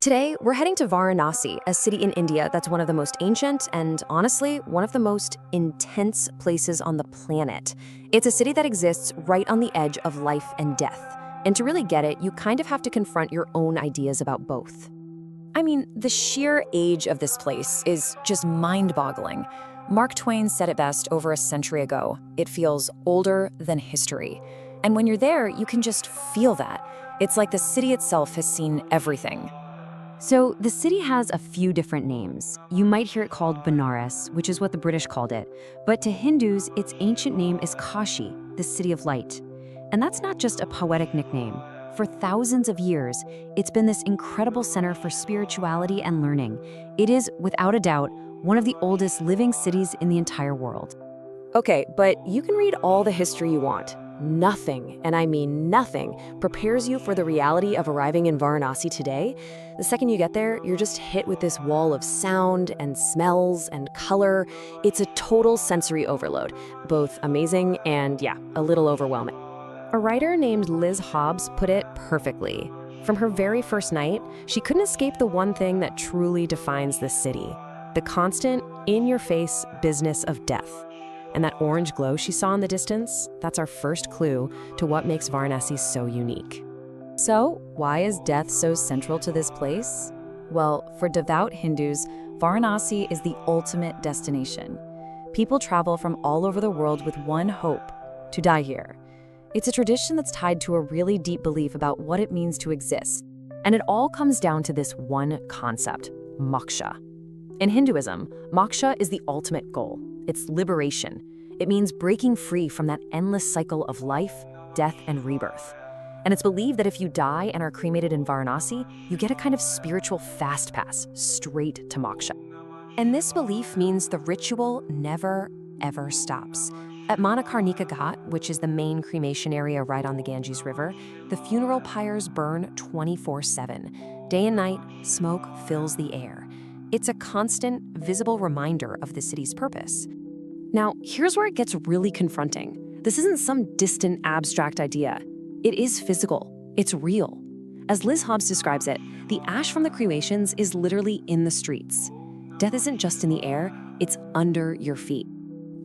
Today, we're heading to Varanasi, a city in India that's one of the most ancient and, honestly, one of the most intense places on the planet. It's a city that exists right on the edge of life and death. And to really get it, you kind of have to confront your own ideas about both. I mean, the sheer age of this place is just mind-boggling. Mark Twain said it best over a century ago. It feels older than history. And when you're there, you can just feel that. It's like the city itself has seen everything. So the city has a few different names. You might hear it called Benares, which is what the British called it. But to Hindus, its ancient name is Kashi, the city of light. And that's not just a poetic nickname. For thousands of years, it's been this incredible center for spirituality and learning. It is, without a doubt, one of the oldest living cities in the entire world. Okay, but you can read all the history you want. Nothing, and I mean nothing, prepares you for the reality of arriving in Varanasi today. The second you get there, you're just hit with this wall of sound and smells and color. It's a total sensory overload, both amazing and, a little overwhelming. A writer named Liz Hobbs put it perfectly. From her very first night, she couldn't escape the one thing that truly defines this city: the constant, in-your-face business of death. And that orange glow she saw in the distance, that's our first clue to what makes Varanasi so unique. So, why is death so central to this place? Well, for devout Hindus, Varanasi is the ultimate destination. People travel from all over the world with one hope: to die here. It's a tradition that's tied to a really deep belief about what it means to exist. And it all comes down to this one concept: Moksha. In Hinduism, Moksha is the ultimate goal. It's liberation. It means breaking free from that endless cycle of life, death, and rebirth. And it's believed that if you die and are cremated in Varanasi, you get a kind of spiritual fast pass straight to Moksha. And this belief means the ritual never, ever stops. At Manikarnika Ghat, which is the main cremation area right on the Ganges River, the funeral pyres burn 24/7. Day and night, smoke fills the air. It's a constant, visible reminder of the city's purpose. Now, here's where it gets really confronting. This isn't some distant, abstract idea. It is physical. It's real. As Liz Hobbs describes it, the ash from the cremations is literally in the streets. Death isn't just in the air, it's under your feet.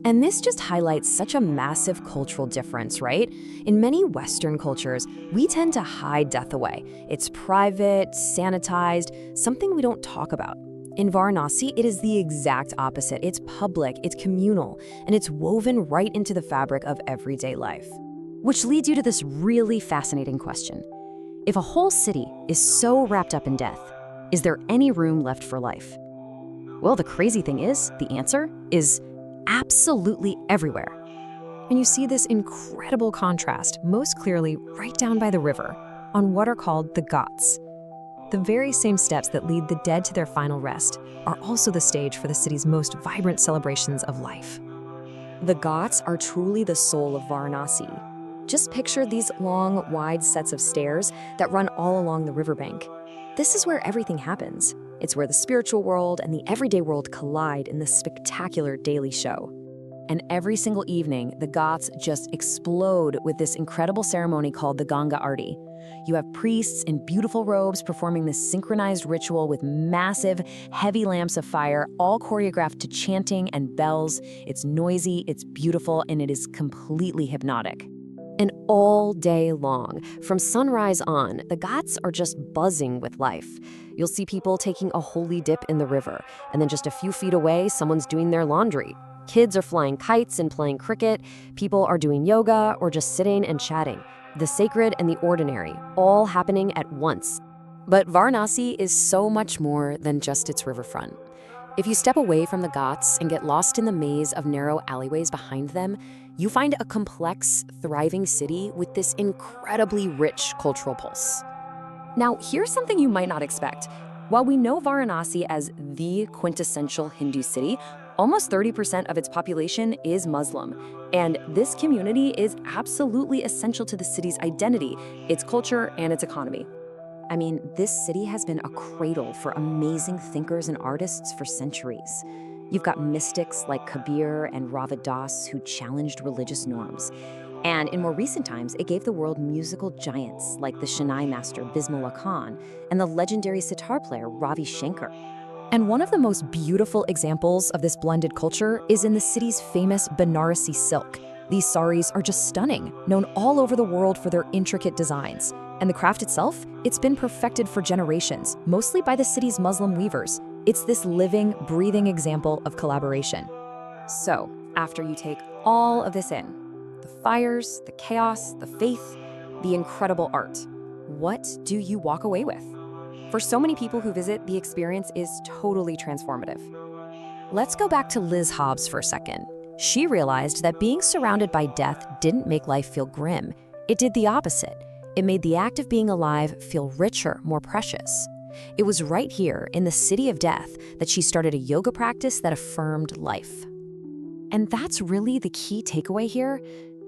And this just highlights such a massive cultural difference, right? In many Western cultures, we tend to hide death away. It's private, sanitized, something we don't talk about. In Varanasi, it is the exact opposite. It's public, it's communal, and it's woven right into the fabric of everyday life. Which leads you to this really fascinating question. If a whole city is so wrapped up in death, is there any room left for life? Well, the crazy thing is, the answer is absolutely everywhere. And you see this incredible contrast most clearly right down by the river, on what are called the Ghats. The very same steps that lead the dead to their final rest are also the stage for the city's most vibrant celebrations of life. The Ghats are truly the soul of Varanasi. Just picture these long, wide sets of stairs that run all along the riverbank. This is where everything happens. It's where the spiritual world and the everyday world collide in this spectacular daily show. And every single evening, the Ghats just explode with this incredible ceremony called the Ganga Aarti. You have priests in beautiful robes performing this synchronized ritual with massive, heavy lamps of fire, all choreographed to chanting and bells. It's noisy, it's beautiful, and it is completely hypnotic. And all day long, from sunrise on, the Ghats are just buzzing with life. You'll see people taking a holy dip in the river, and then just a few feet away, someone's doing their laundry. Kids are flying kites and playing cricket. People are doing yoga or just sitting and chatting. The sacred and the ordinary, all happening at once. But Varanasi is so much more than just its riverfront. If you step away from the Ghats and get lost in the maze of narrow alleyways behind them, you find a complex, thriving city with this incredibly rich cultural pulse. Now, here's something you might not expect. While we know Varanasi as the quintessential Hindu city, almost 30% of its population is Muslim. And this community is absolutely essential to the city's identity, its culture, and its economy. I mean, this city has been a cradle for amazing thinkers and artists for centuries. You've got mystics like Kabir and Ravidas who challenged religious norms. And in more recent times, it gave the world musical giants like the Shehnai master Bismillah Khan and the legendary sitar player Ravi Shankar. And one of the most beautiful examples of this blended culture is in the city's famous Banarasi silk. These saris are just stunning, known all over the world for their intricate designs. And the craft itself, it's been perfected for generations, mostly by the city's Muslim weavers. It's this living, breathing example of collaboration. So, after you take all of this in, the fires, the chaos, the faith, the incredible art, what do you walk away with? For so many people who visit, the experience is totally transformative. Let's go back to Liz Hobbs for a second. She realized that being surrounded by death didn't make life feel grim. It did the opposite. It made the act of being alive feel richer, more precious. It was right here, in the city of death, that she started a yoga practice that affirmed life. And that's really the key takeaway here.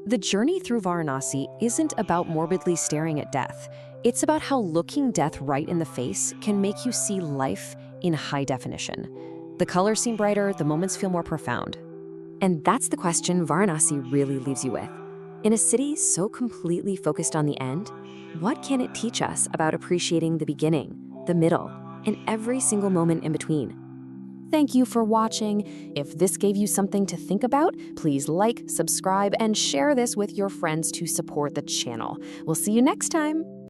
The journey through Varanasi isn't about morbidly staring at death. It's about how looking death right in the face can make you see life in high definition. The colors seem brighter, the moments feel more profound. And that's the question Varanasi really leaves you with. In a city so completely focused on the end, what can it teach us about appreciating the beginning, the middle, and every single moment in between? Thank you for watching. If this gave you something to think about, please like, subscribe, and share this with your friends to support the channel. We'll see you next time.